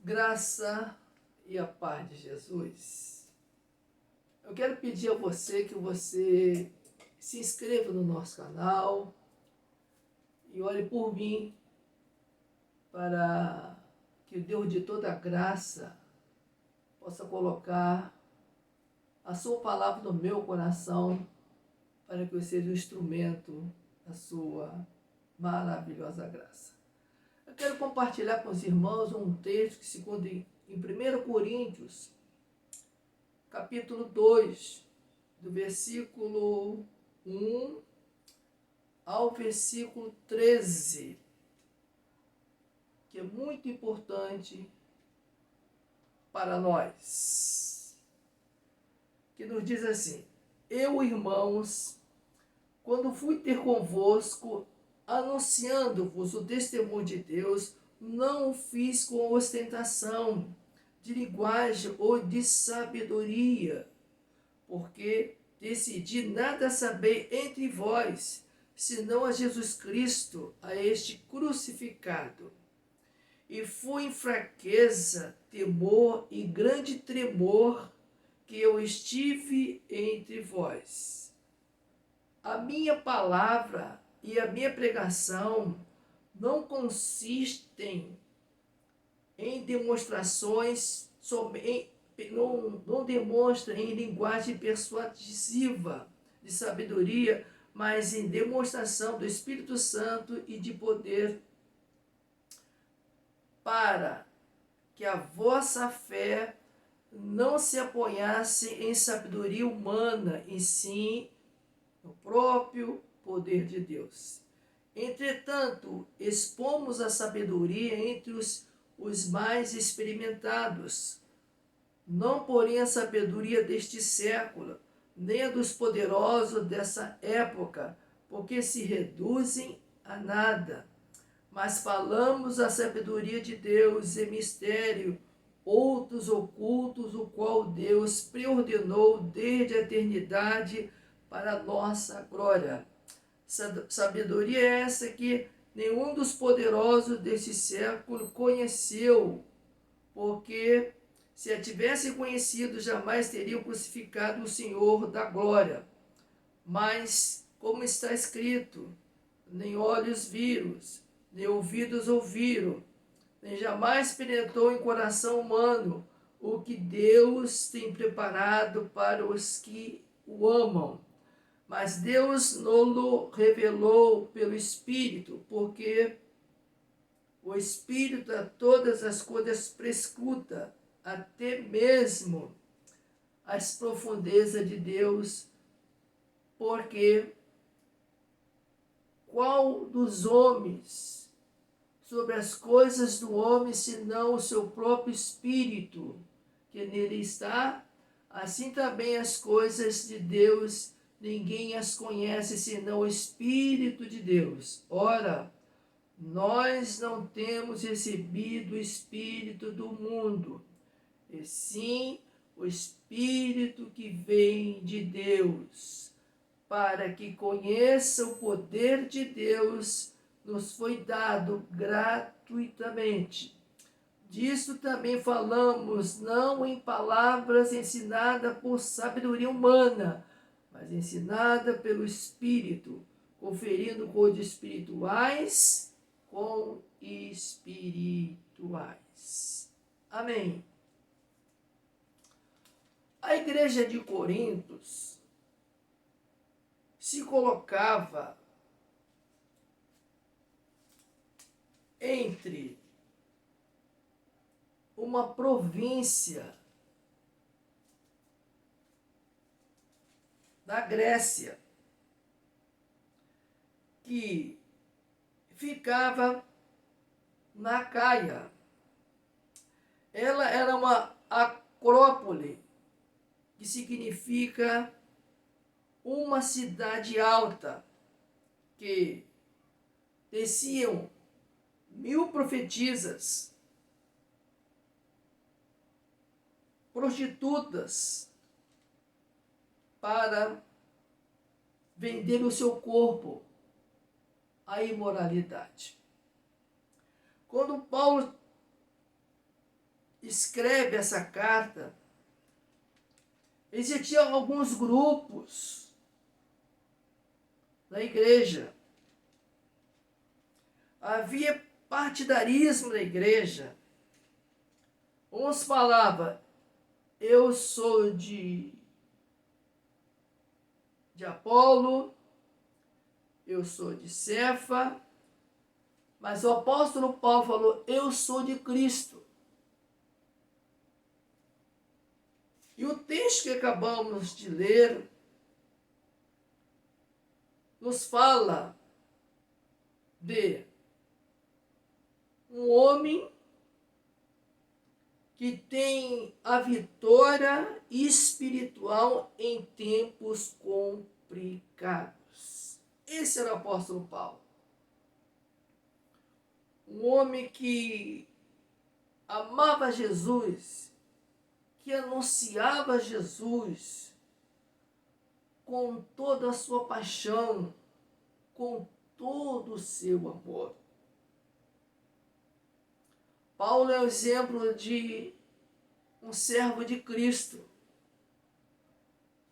Graça e a paz de Jesus. Eu quero pedir a você que você se inscreva no nosso canal e ore por mim para que o Deus de toda graça possa colocar a sua palavra no meu coração para que eu seja o instrumento da sua maravilhosa graça. Eu quero compartilhar com os irmãos um texto que se encontra em 1 Coríntios, capítulo 2, do versículo 1 ao versículo 13, que é muito importante para nós, que nos diz assim: Eu, irmãos, quando fui ter convosco, anunciando-vos o testemunho de Deus, não o fiz com ostentação de linguagem ou de sabedoria, porque decidi nada saber entre vós, senão a Jesus Cristo, a este crucificado. E foi em fraqueza, temor e grande tremor que eu estive entre vós. A minha palavra e a minha pregação não consistem em demonstrações, não demonstra em linguagem persuasiva de sabedoria, mas em demonstração do Espírito Santo e de poder, para que a vossa fé não se apoiasse em sabedoria humana, e sim no próprio poder de Deus. Entretanto, expomos a sabedoria entre os mais experimentados, não porém a sabedoria deste século, nem a dos poderosos dessa época, porque se reduzem a nada. Mas falamos a sabedoria de Deus em mistério, outros ocultos, o qual Deus preordenou desde a eternidade para a nossa glória. Sabedoria é essa que nenhum dos poderosos desse século conheceu, porque se a tivessem conhecido, jamais teriam crucificado o Senhor da glória. Mas, como está escrito, nem olhos viram, nem ouvidos ouviram, nem jamais penetrou em coração humano o que Deus tem preparado para os que o amam. Mas Deus nos revelou pelo Espírito, porque o Espírito a todas as coisas prescruta, até mesmo as profundezas de Deus, porque qual dos homens sobre as coisas do homem, senão o seu próprio Espírito, que nele está? Assim também as coisas de Deus, ninguém as conhece, senão o Espírito de Deus. Ora, nós não temos recebido o Espírito do mundo, e sim o Espírito que vem de Deus, para que conheça o poder de Deus, nos foi dado gratuitamente. Disto também falamos, não em palavras ensinadas por sabedoria humana, mas ensinada pelo Espírito, conferindo coisas espirituais com espirituais. Amém. A igreja de Corintos se colocava entre uma província da Grécia, que ficava na Caia. Ela era uma acrópole, que significa uma cidade alta, que desciam 1000 profetisas, prostitutas, para vender o seu corpo à imoralidade. Quando Paulo escreve essa carta, existiam alguns grupos na igreja. Havia partidarismo na igreja. Uns falavam, eu sou de Apolo, eu sou de Cefa, mas o apóstolo Paulo falou, eu sou de Cristo. E o texto que acabamos de ler nos fala de um homem que tem a vitória espiritual em tempos complicados. Esse era o apóstolo Paulo. Um homem que amava Jesus, que anunciava Jesus com toda a sua paixão, com todo o seu amor. Paulo é um exemplo de um servo de Cristo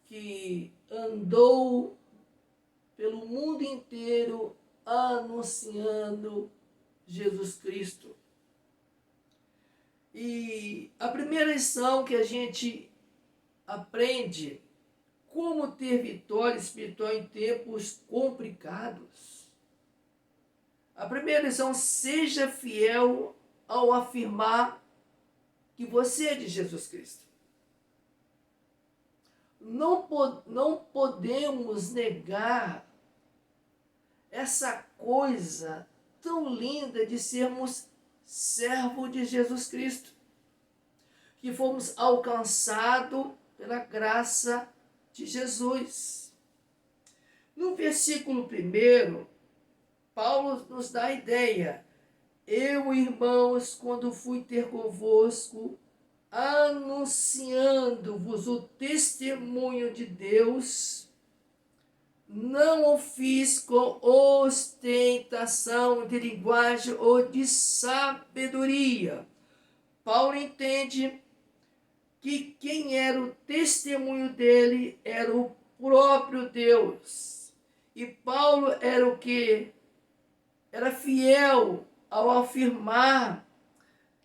que andou pelo mundo inteiro anunciando Jesus Cristo. E a primeira lição que a gente aprende como ter vitória espiritual em tempos complicados. A primeira lição, seja fiel ao afirmar que você é de Jesus Cristo. Não podemos negar essa coisa tão linda de sermos servo de Jesus Cristo, que fomos alcançados pela graça de Jesus. No versículo 1, Paulo nos dá a ideia, eu, irmãos, quando fui ter convosco, anunciando-vos o testemunho de Deus, não o fiz com ostentação de linguagem ou de sabedoria. Paulo entende que quem era o testemunho dele era o próprio Deus. E Paulo era o que? Era fiel ao afirmar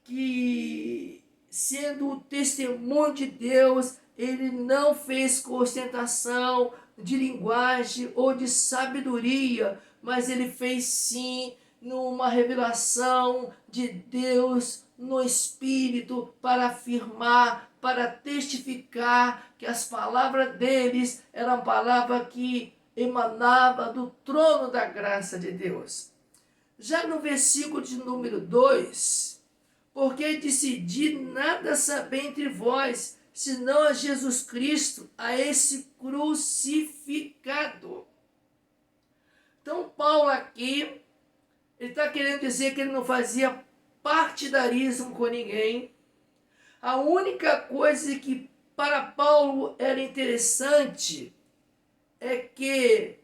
que, sendo o testemunho de Deus, ele não fez com ostentação de linguagem ou de sabedoria, mas ele fez sim numa revelação de Deus no Espírito, para afirmar, para testificar que as palavras deles eram palavras que emanavam do trono da graça de Deus. Já no versículo de número 2, porque decidi nada saber entre vós, senão a Jesus Cristo, a esse crucificado. Então Paulo aqui, ele está querendo dizer que ele não fazia partidarismo com ninguém. A única coisa que para Paulo era interessante é que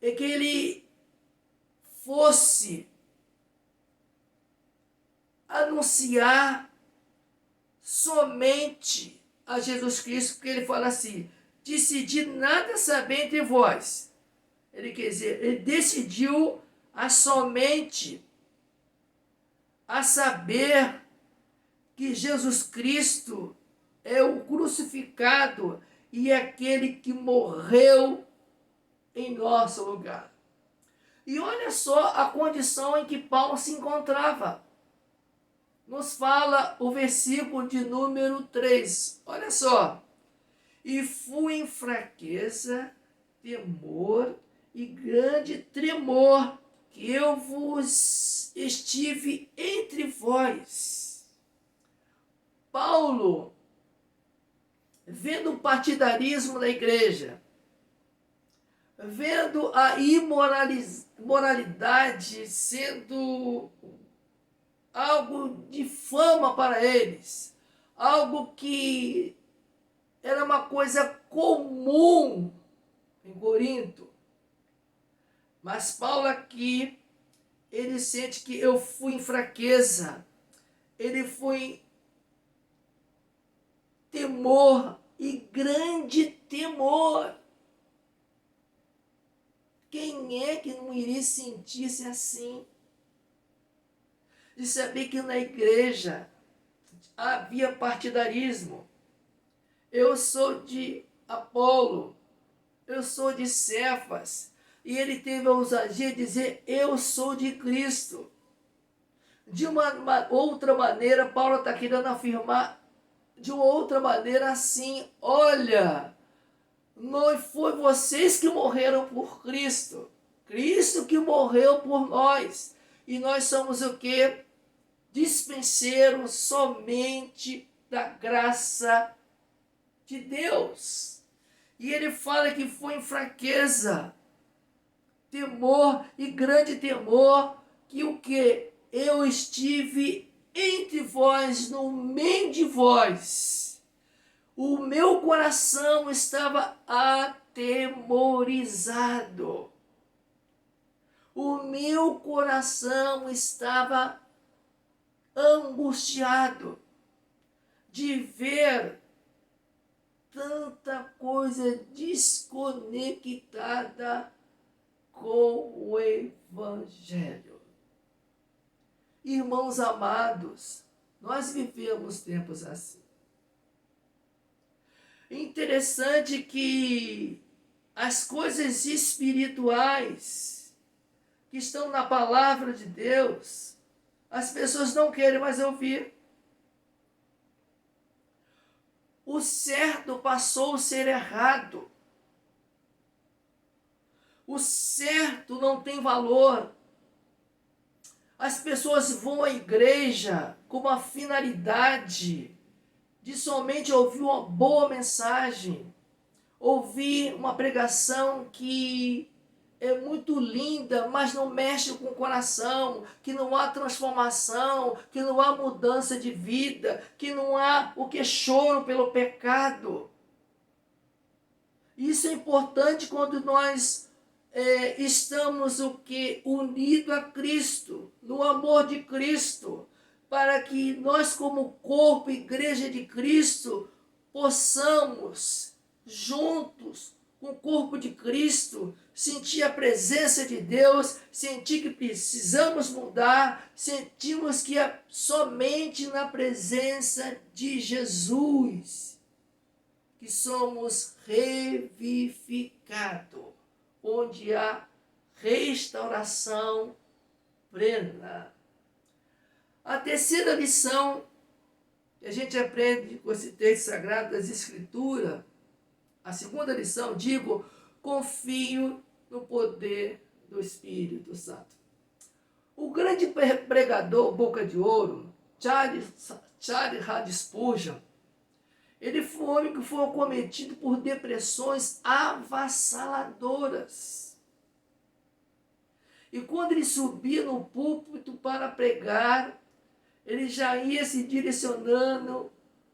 ele fosse anunciar somente a Jesus Cristo, porque ele fala assim, decidi nada saber entre vós. Ele quer dizer, ele decidiu somente a saber que Jesus Cristo é o crucificado e aquele que morreu em nosso lugar. E olha só a condição em que Paulo se encontrava. Nos fala o versículo de número 3. Olha só. E fui em fraqueza, temor e grande tremor, que eu vos estive entre vós. Paulo, vendo o partidarismo da igreja, vendo a imoralidade sendo algo de fama para eles, algo que era uma coisa comum em Corinto. Mas Paulo aqui, ele sente que eu fui em fraqueza, ele foi temor e grande temor. Quem é que não iria sentir-se assim? De saber que na igreja havia partidarismo. Eu sou de Apolo, eu sou de Cefas. E ele teve a ousadia de dizer, eu sou de Cristo. De uma outra maneira, Paulo está querendo afirmar de uma outra maneira assim, olha, não foi vocês que morreram por Cristo. Cristo que morreu por nós. E nós somos o quê? Dispenseiros somente da graça de Deus. E ele fala que foi em fraqueza, temor e grande temor, que o que? Eu estive entre vós, no meio de vós. O meu coração estava atemorizado. O meu coração estava angustiado de ver tanta coisa desconectada com o Evangelho. Irmãos amados, nós vivemos tempos assim. Interessante que as coisas espirituais que estão na palavra de Deus, as pessoas não querem mais ouvir. O certo passou a ser errado. O certo não tem valor. As pessoas vão à igreja com uma finalidade de somente ouvir uma boa mensagem, ouvir uma pregação que é muito linda, mas não mexe com o coração, que não há transformação, que não há mudança de vida, que não há o que choro pelo pecado. Isso é importante quando nós estamos o que? Unidos a Cristo, no amor de Cristo, para que nós como corpo, igreja de Cristo, possamos, juntos com o corpo de Cristo, sentir a presença de Deus, sentir que precisamos mudar, sentimos que é somente na presença de Jesus que somos revivificados, onde há restauração plena. A terceira lição que a gente aprende com esse texto sagrado das Escrituras, a segunda lição, digo, confio no poder do Espírito Santo. O grande pregador Boca de Ouro, Charles Haddon Spurgeon, ele foi um homem que foi acometido por depressões avassaladoras. E quando ele subia no púlpito para pregar, ele já ia se direcionando,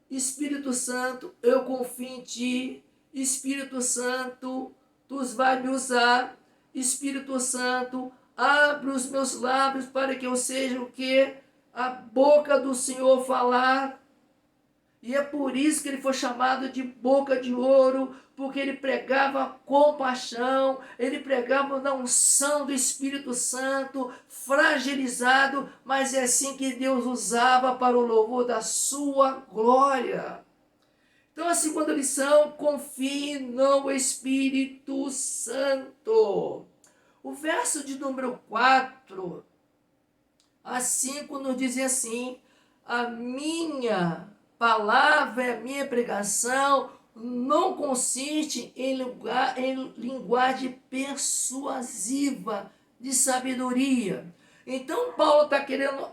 Espírito Santo, eu confio em ti, Espírito Santo, tu vais me usar, Espírito Santo, abre os meus lábios para que eu seja o quê? A boca do Senhor falar. E é por isso que ele foi chamado de Boca de Ouro, porque ele pregava compaixão, ele pregava na unção do Espírito Santo, fragilizado, mas é assim que Deus usava para o louvor da sua glória. Então a segunda lição, confie no Espírito Santo. O verso de número 4 a 5 nos diz assim, a minha palavra, a minha pregação não consiste em linguagem persuasiva de sabedoria. Então Paulo está querendo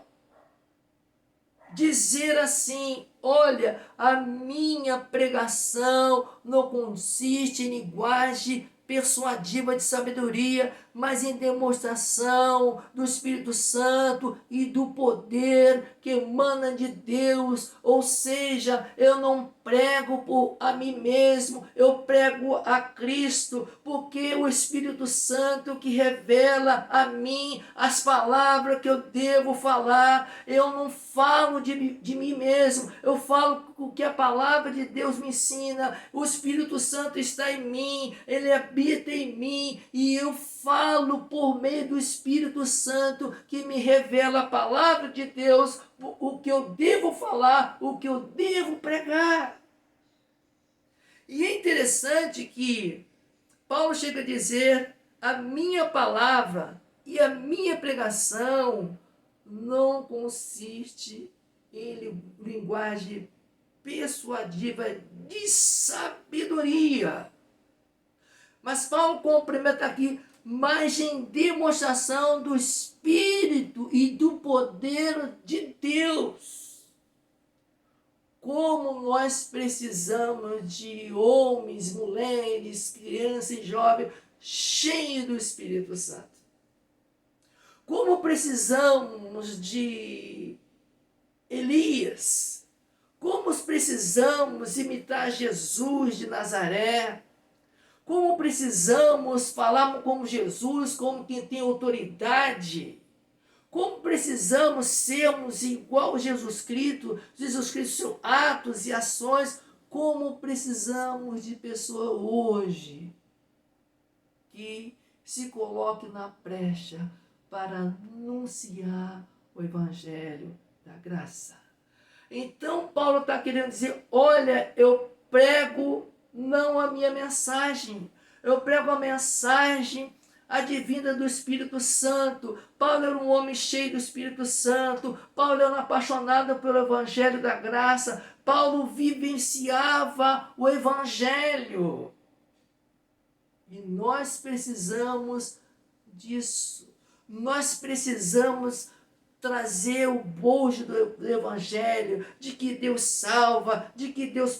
dizer assim, olha, a minha pregação não consiste em linguagem persuasiva de sabedoria, mas em demonstração do Espírito Santo e do poder que emana de Deus. Ou seja, eu não prego por a mim mesmo, eu prego a Cristo, porque o Espírito Santo que revela a mim as palavras que eu devo falar. Eu não falo de mim mesmo, eu falo o que a palavra de Deus me ensina. O Espírito Santo está em mim, ele habita em mim, e eu falo por meio do Espírito Santo que me revela a palavra de Deus, o que eu devo falar, o que eu devo pregar. E é interessante que Paulo chega a dizer: a minha palavra e a minha pregação não consiste em linguagem persuasiva de sabedoria. Mas Paulo complementa aqui: mas em demonstração do Espírito e do poder de Deus. Como nós precisamos de homens, mulheres, crianças e jovens cheios do Espírito Santo. Como precisamos de Elias. Como precisamos imitar Jesus de Nazaré. Como precisamos falar como Jesus, como quem tem autoridade. Como precisamos sermos igual a Jesus Cristo seus atos e ações. Como precisamos de pessoa hoje que se coloque na brecha para anunciar o Evangelho da graça. Então Paulo está querendo dizer: olha, eu prego não a minha mensagem, eu prego a mensagem advinda do Espírito Santo. Paulo era um homem cheio do Espírito Santo. Paulo era um apaixonado pelo Evangelho da graça. Paulo vivenciava o Evangelho. E nós precisamos disso. Nós precisamos trazer o bojo do Evangelho, de que Deus salva, de que Deus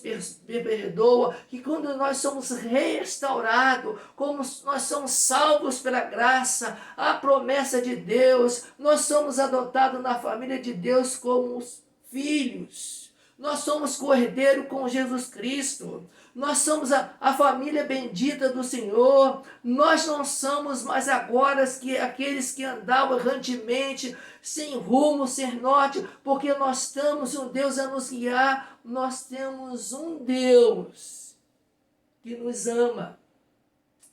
perdoa, que quando nós somos restaurados, como nós somos salvos pela graça, a promessa de Deus, nós somos adotados na família de Deus como os filhos. Nós somos co-herdeiro com Jesus Cristo. Nós somos a família bendita do Senhor. Nós não somos mais agora que aqueles que andavam errantemente, sem rumo, sem norte, porque nós temos um Deus a nos guiar. Nós temos um Deus que nos ama,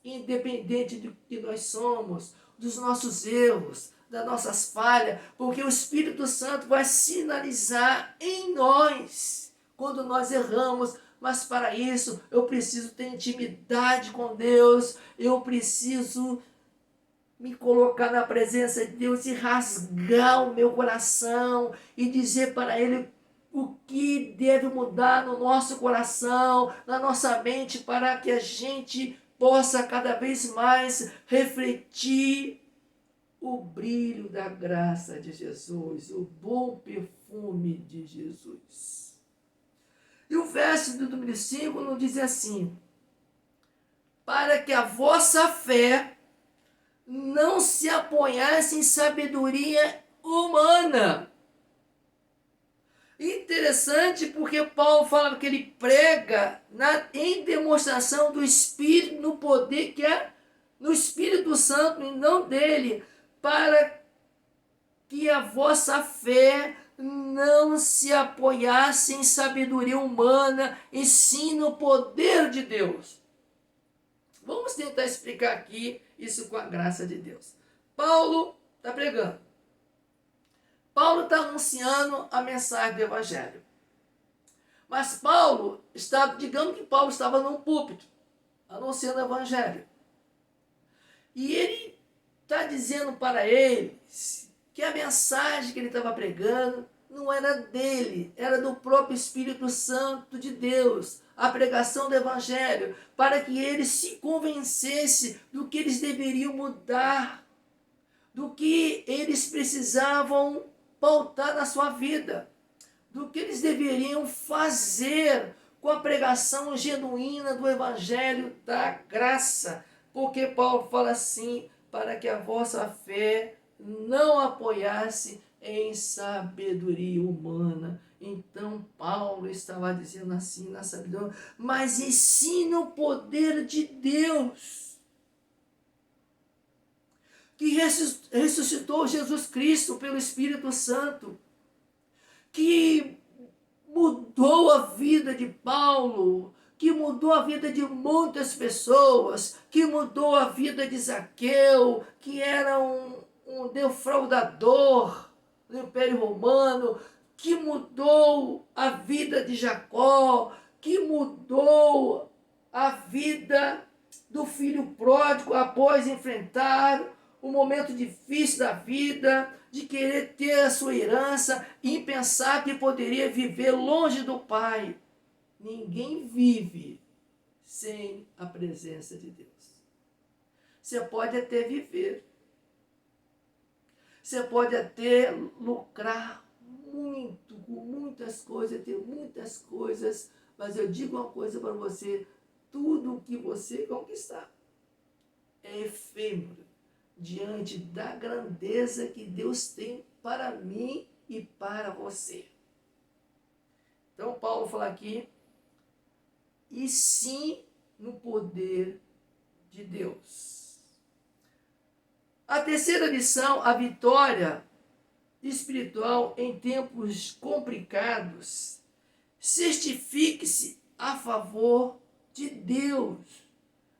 independente do que nós somos, dos nossos erros, das nossas falhas, porque o Espírito Santo vai sinalizar em nós quando nós erramos. Mas para isso eu preciso ter intimidade com Deus, eu preciso me colocar na presença de Deus e rasgar o meu coração e dizer para Ele o que deve mudar no nosso coração, na nossa mente, para que a gente possa cada vez mais refletir o brilho da graça de Jesus, o bom perfume de Jesus. E o verso do número 5 nos diz assim: para que a vossa fé não se apoiasse em sabedoria humana. Interessante, porque Paulo fala que ele prega em demonstração do Espírito, no poder que é no Espírito Santo e não dele, para que a vossa fé não se apoiasse em sabedoria humana, e sim no poder de Deus. Vamos tentar explicar aqui isso com a graça de Deus. Paulo está pregando. Paulo está anunciando a mensagem do Evangelho. Mas Paulo digamos que Paulo estava num púlpito, anunciando o Evangelho. E ele está dizendo para eles que a mensagem que ele estava pregando não era dele, era do próprio Espírito Santo de Deus, a pregação do Evangelho, para que eles se convencessem do que eles deveriam mudar, do que eles precisavam pautar na sua vida, do que eles deveriam fazer com a pregação genuína do Evangelho da graça. Porque Paulo fala assim: para que a vossa fé não apoiasse em sabedoria humana. Então Paulo estava dizendo assim na sabedoria, mas ensina o poder de Deus, que ressuscitou Jesus Cristo pelo Espírito Santo, que mudou a vida de Paulo, que mudou a vida de muitas pessoas, que mudou a vida de Zaqueu, que era um defraudador do Império Romano, que mudou a vida de Jacó, que mudou a vida do filho pródigo após enfrentar um momento difícil da vida, de querer ter a sua herança e pensar que poderia viver longe do Pai. Ninguém vive sem a presença de Deus. Você pode até viver, você pode até lucrar muito, com muitas coisas, ter muitas coisas, mas eu digo uma coisa para você, tudo o que você conquistar é efêmero diante da grandeza que Deus tem para mim e para você. Então Paulo fala aqui, e sim no poder de Deus. A terceira lição, a vitória espiritual em tempos complicados, certifique-se a favor de Deus.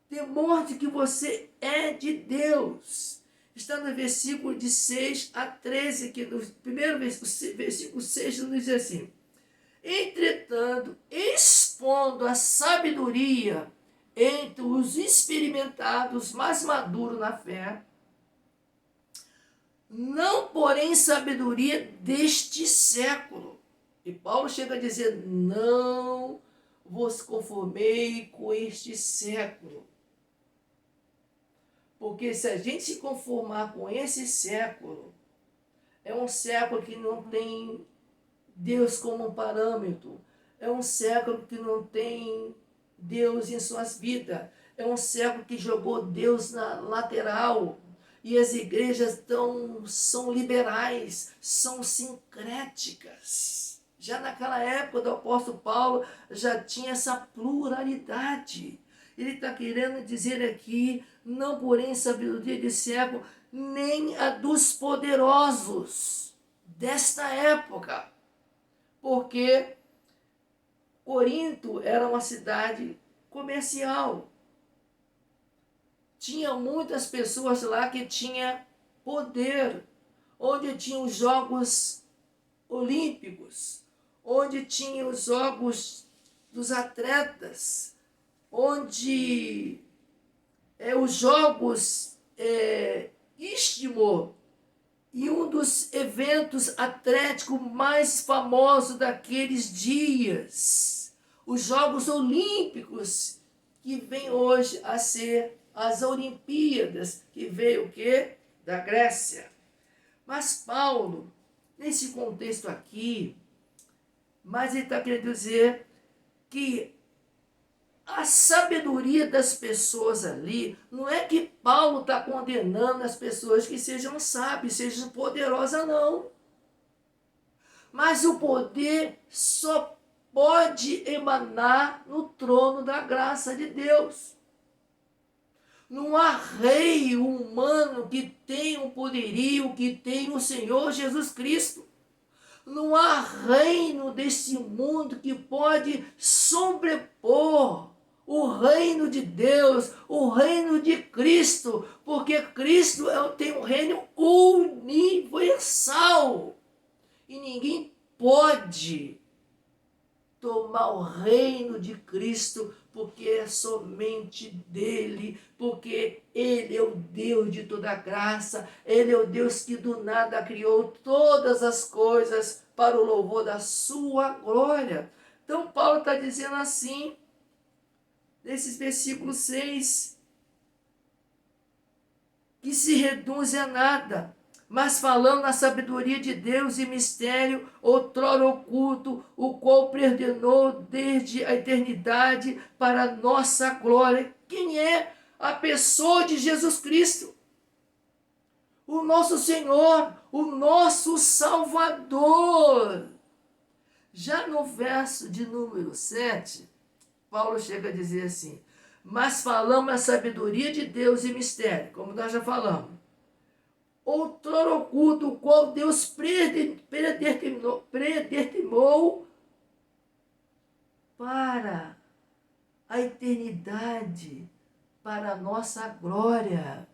Demonstre que você é de Deus. Está no versículo de 6 a 13, que no primeiro versículo 6 nos diz assim: entretanto, expondo a sabedoria entre os experimentados mais maduros na fé, não porém sabedoria deste século. E Paulo chega a dizer, não vos conformei com este século. Porque se a gente se conformar com esse século, é um século que não tem Deus como parâmetro, é um século que não tem Deus em suas vidas, é um século que jogou Deus na lateral, e as igrejas são liberais, são sincréticas. Já naquela época do apóstolo Paulo, já tinha essa pluralidade. Ele está querendo dizer aqui, não porém sabedoria de século, nem a dos poderosos desta época. Porque Corinto era uma cidade comercial. Tinha muitas pessoas lá que tinham poder, onde tinham os Jogos Olímpicos, onde tinham os Jogos dos Atletas, onde os Jogos Istmo, e um dos eventos atléticos mais famosos daqueles dias, os Jogos Olímpicos, que vem hoje a ser as Olimpíadas, que veio o quê? Da Grécia. Mas Paulo, nesse contexto aqui, mas ele está querendo dizer que a sabedoria das pessoas ali, não é que Paulo está condenando as pessoas que sejam sábias, sejam poderosas, não. Mas o poder só pode emanar no trono da graça de Deus. Não há rei humano que tenha o poderio que tem o Senhor Jesus Cristo. Não há reino desse mundo que pode sobrepor o reino de Deus, o reino de Cristo, porque Cristo tem um reino universal. E ninguém pode tomar o reino de Cristo, porque é somente dele, porque ele é o Deus de toda graça, ele é o Deus que do nada criou todas as coisas para o louvor da sua glória. Então Paulo está dizendo assim, nesses versículos 6, que se reduz a nada, mas falando na sabedoria de Deus e mistério outrora oculto, o qual preordenou desde a eternidade para a nossa glória. Quem é? A pessoa de Jesus Cristo. o nosso Senhor, o nosso Salvador. Já no verso de número 7, Paulo chega a dizer assim: mas falamos a sabedoria de Deus e mistério, como nós já falamos. Outrora oculto, o qual Deus predeterminou para a eternidade, para a nossa glória.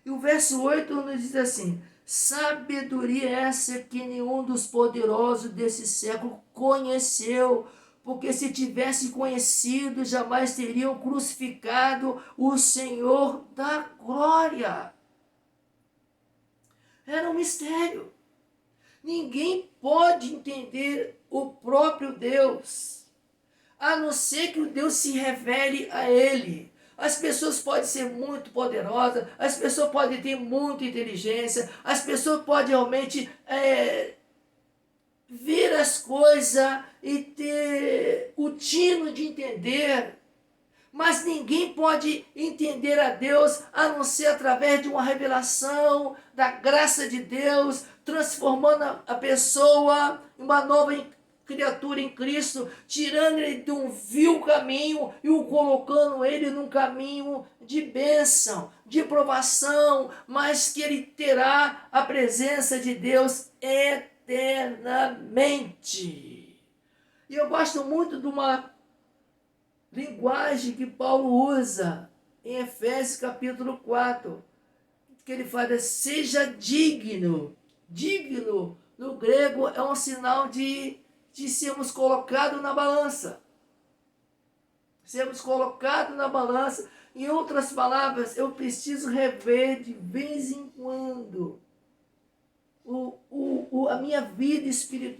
E o verso 8 nos diz assim: sabedoria essa que nenhum dos poderosos desse século conheceu, porque se tivesse conhecido, jamais teriam crucificado o Senhor da glória. Era um mistério. Ninguém pode entender o próprio Deus, a não ser que o Deus se revele a ele. As pessoas podem ser muito poderosas, as pessoas podem ter muita inteligência, as pessoas podem realmente ver as coisas e ter o tino de entender, mas ninguém pode entender a Deus a não ser através de uma revelação da graça de Deus, transformando a pessoa em uma nova criatura em Cristo, tirando ele de um vil caminho e o colocando ele num caminho de bênção, de provação, mas que ele terá a presença de Deus eternamente. E eu gosto muito de uma linguagem que Paulo usa em Efésios capítulo 4, que ele fala: seja digno. Digno no grego é um sinal de sermos colocados na balança. Sermos colocados na balança. Em outras palavras, eu preciso rever de vez em quando a minha vida espiritual.